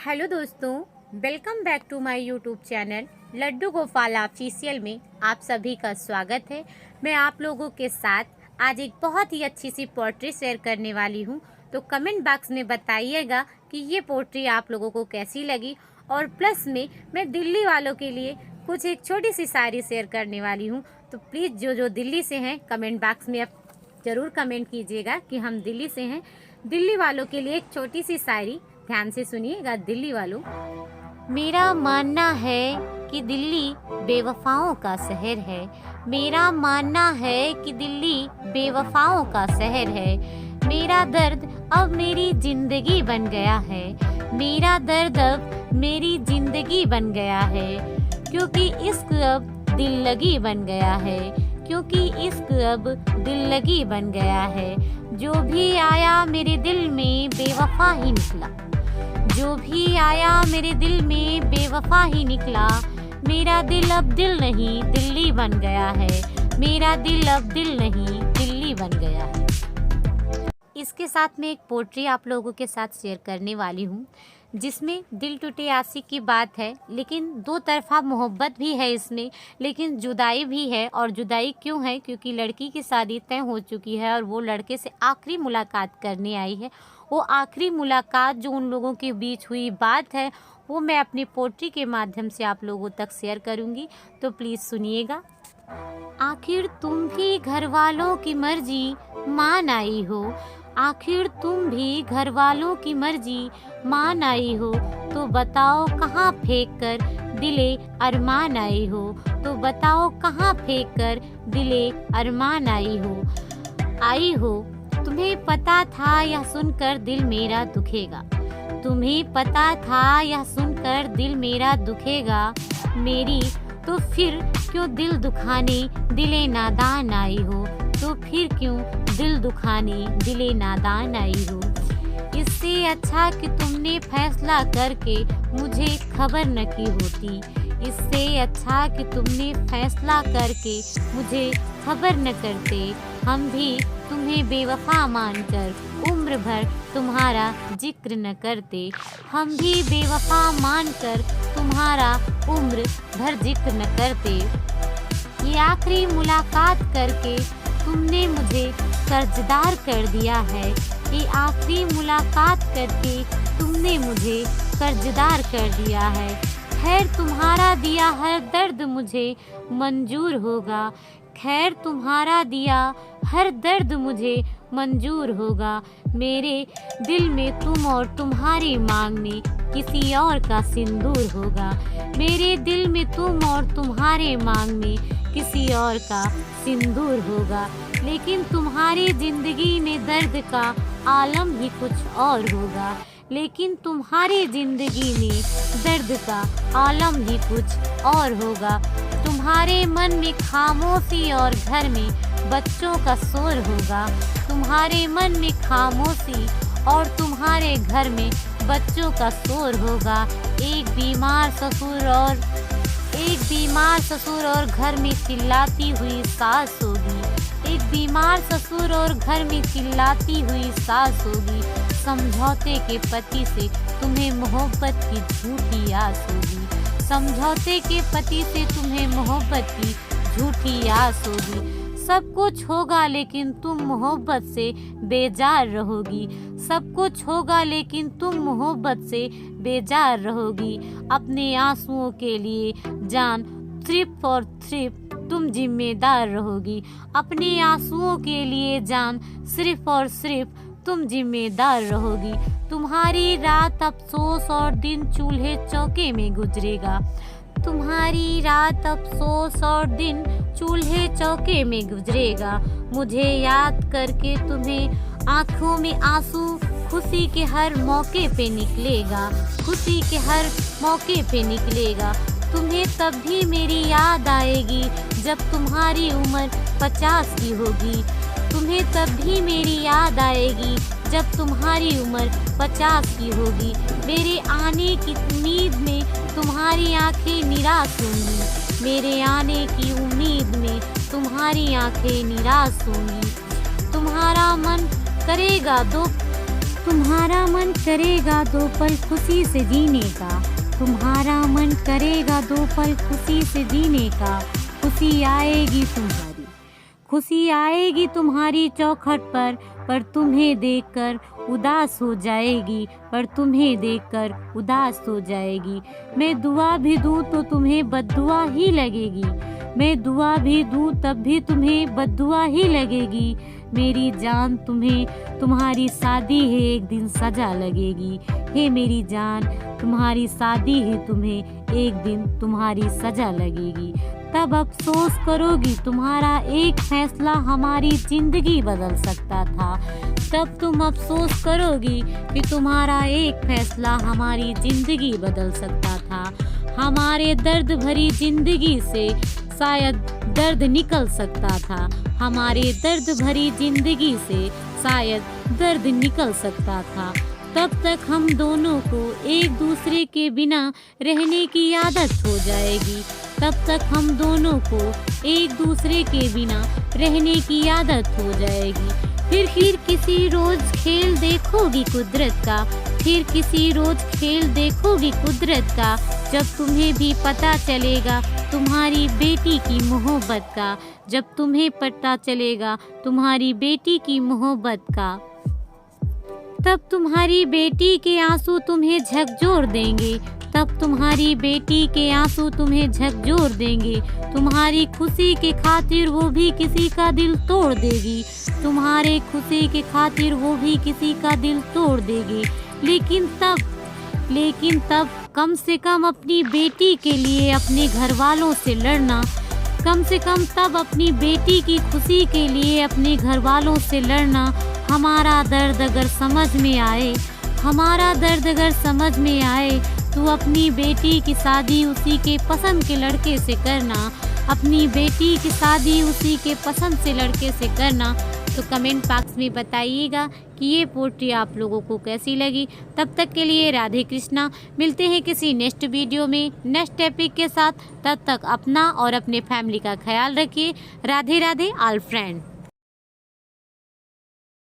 Hello दोस्तों, welcome back to my YouTube channel Laddu Gopal official में आप सभी का स्वागत है। मैं आप लोगों के साथ आज एक बहुत ही अच्छी सी पोएट्री शेयर करने वाली हूं, तो कमेंट बॉक्स में बताइएगा कि ये पोएट्री आप लोगों को कैसी लगी। और प्लस में मैं दिल्ली वालों के लिए कुछ एक छोटी सी शायरी शेयर करने वाली हूँ, तो प्लीज़ जो जो दिल्ली से हैं कमेंट बॉक्स में आप ज़रूर कमेंट कीजिएगा कि हम दिल्ली से हैं। दिल्ली वालों के लिए एक छोटी सी शायरी ध्यान से सुनिएगा। दिल्ली वालों, मेरा मानना है कि दिल्ली बेवफाओं का शहर है। मेरा मानना है कि दिल्ली बेवफाओं का शहर है। मेरा दर्द अब मेरी जिंदगी बन गया है। मेरा दर्द अब मेरी जिंदगी बन गया है, क्योंकि इश्क अब दिल लगी बन गया है। क्योंकि इश्क अब दिल लगी बन गया है। जो भी आया मेरे दिल में बेवफा ही निकला। जो भी आया मेरे दिल में बेवफा ही निकला। मेरा दिल अब दिल नहीं दिल्ली बन गया है। मेरा दिल अब दिल नहीं दिल्ली बन गया है। इसके साथ में एक पोएट्री आप लोगों के साथ शेयर करने वाली हूँ, जिसमें दिल टूटे आशिक की बात है, लेकिन दो तरफा मोहब्बत भी है इसमें, लेकिन जुदाई भी है। और जुदाई क्यों है? क्योंकि लड़की की शादी तय हो चुकी है और वो लड़के से आखिरी मुलाकात करने आई है। वो आखिरी मुलाकात जो उन लोगों के बीच हुई बात है, वो मैं अपनी पोएट्री के माध्यम से आप लोगों तक शेयर करूँगी, तो प्लीज़ सुनिएगा। आखिर तुम भी घर वालों की मर्जी मान आई हो। आखिर तुम भी घर वालों की मर्जी मान आई हो, तो बताओ कहाँ फेंक कर दिले अरमान आई हो। तो बताओ कहाँ फेंक कर दिले अरमान आई हो। तुम्हें पता था यह सुनकर दिल मेरा दुखेगा। तुम्हें पता था यह सुनकर दिल मेरा दुखेगा। मेरी तो फिर क्यों दिल दुखाने दिले नादान आई हो। तो फिर क्यों दिल दुखाने दिले नादान आई हो। इससे अच्छा कि तुमने फैसला करके मुझे खबर न की होती। इससे अच्छा कि तुमने फैसला करके मुझे खबर न करते। हम भी तुम्हें बेवफा मानकर उम्र भर तुम्हारा जिक्र न करते। हम भी बेवफा मानकर तुम्हारा उम्र भर जिक्र न करते। ये आखिरी मुलाकात करके तुमने मुझे कर्जदार कर दिया है। ये आखिरी मुलाकात करके तुमने मुझे कर्जदार कर दिया है। खैर तुम्हारा दिया हर दर्द मुझे मंजूर होगा। खैर तुम्हारा दिया हर दर्द मुझे मंजूर होगा। मेरे दिल में तुम और तुम्हारी मांग में किसी और का सिंदूर होगा। मेरे दिल में तुम और तुम्हारे मांग में किसी और का सिंदूर होगा। लेकिन तुम्हारी जिंदगी में दर्द का आलम ही कुछ और होगा। लेकिन तुम्हारी जिंदगी में दर्द का आलम ही कुछ और होगा। तुम्हारे मन में खामोशी और घर में बच्चों का शोर होगा। तुम्हारे मन में खामोशी और तुम्हारे घर में बच्चों का शोर होगा। एक बीमार ससुर और घर में चिल्लाती हुई सास होगी। एक बीमार ससुर और घर में चिल्लाती हुई सास होगी। समझौते के पति से तुम्हें मोहब्बत की झूठी आस होगी। समझौते के पति से तुम्हें मोहब्बत की झूठी आस होगी। सब कुछ होगा लेकिन तुम मोहब्बत से बेजार रहोगी। सब कुछ होगा लेकिन तुम मोहब्बत से बेजार रहोगी। अपने आंसुओं के लिए जान सिर्फ और सिर्फ तुम जिम्मेदार रहोगी। अपने आंसुओं के लिए जान सिर्फ और सिर्फ तुम जिम्मेदार रहोगी। तुम्हारी रात अफसोस और दिन चूल्हे चौके में गुजरेगा। तुम्हारी रात अफसोस और दिन चूल्हे चौके में गुजरेगा। मुझे याद करके तुम्हें आंखों में आंसू खुशी के हर मौके पे निकलेगा। खुशी के हर मौके पे निकलेगा। तुम्हें तब भी मेरी याद आएगी जब तुम्हारी उम्र 50 की होगी। तुम्हें तब भी मेरी याद आएगी जब तुम्हारी उम्र 50 की होगी। मेरे आने की उम्मीद में तुम्हारी आंखें निराश होंगी। मेरे आने की उम्मीद में तुम्हारी आंखें निराश होंगी। तुम्हारा मन करेगा तुम्हारा मन करेगा दो पल खुशी से जीने का, तुम्हारा मन करेगा दो पल खुशी से जीने का। खुशी आएगी तुम्हारी, खुशी आएगी तुम्हारी चौखट पर तुम्हें देखकर उदास हो जाएगी, पर तुम्हें देखकर उदास हो जाएगी। मैं दुआ भी दूँ तो तुम्हें बद्दुआ ही लगेगी, मैं दुआ भी दूँ तब भी तुम्हें बद्दुआ ही लगेगी। मेरी जान तुम्हें तुम्हारी शादी है एक दिन सजा लगेगी, हे मेरी जान तुम्हारी शादी है तुम्हें एक दिन तुम्हारी सजा लगेगी। तब अफसोस करोगी तुम्हारा एक फैसला हमारी जिंदगी बदल सकता था, तब तुम अफसोस करोगी कि तुम्हारा एक फैसला हमारी जिंदगी बदल सकता था। हमारे दर्द भरी जिंदगी से शायद दर्द निकल सकता था, हमारे दर्द भरी जिंदगी से शायद दर्द निकल सकता था। तब तक हम दोनों को एक दूसरे के बिना रहने की आदत हो जाएगी, तब तक हम दोनों को एक दूसरे के बिना रहने की आदत हो जाएगी। फिर किसी रोज खेल देखोगी कुदरत का, फिर किसी रोज खेल देखोगी कुदरत का, जब तुम्हें भी पता चलेगा तुम्हारी बेटी की मोहब्बत का, जब तुम्हें पता चलेगा तुम्हारी बेटी की मोहब्बत का। तब तुम्हारी बेटी के आंसू तुम्हें झकझोर देंगे, तब तुम्हारी बेटी के आंसू तुम्हें झकझोर देंगे। तुम्हारी खुशी के खातिर वो भी किसी का दिल तोड़ देगी, तुम्हारे खुशी के खातिर वो भी किसी का दिल तोड़ देगी। लेकिन तब कम से कम अपनी बेटी के लिए अपने घर वालों से लड़ना, कम से कम तब अपनी बेटी की खुशी के लिए अपने घर वालों से लड़ना। हमारा दर्द अगर समझ में आए, हमारा दर्द अगर समझ में आए, तो अपनी बेटी की शादी उसी के पसंद के लड़के से करना, अपनी बेटी की शादी उसी के पसंद से लड़के से करना। तो कमेंट बॉक्स में बताइएगा कि ये पोट्री आप लोगों को कैसी लगी। तब तक के लिए राधे कृष्णा, मिलते हैं किसी नेक्स्ट वीडियो में नेक्स्ट टॉपिक के साथ। तब तक अपना और अपने फैमिली का ख्याल रखिए। Radhe Radhe all friend.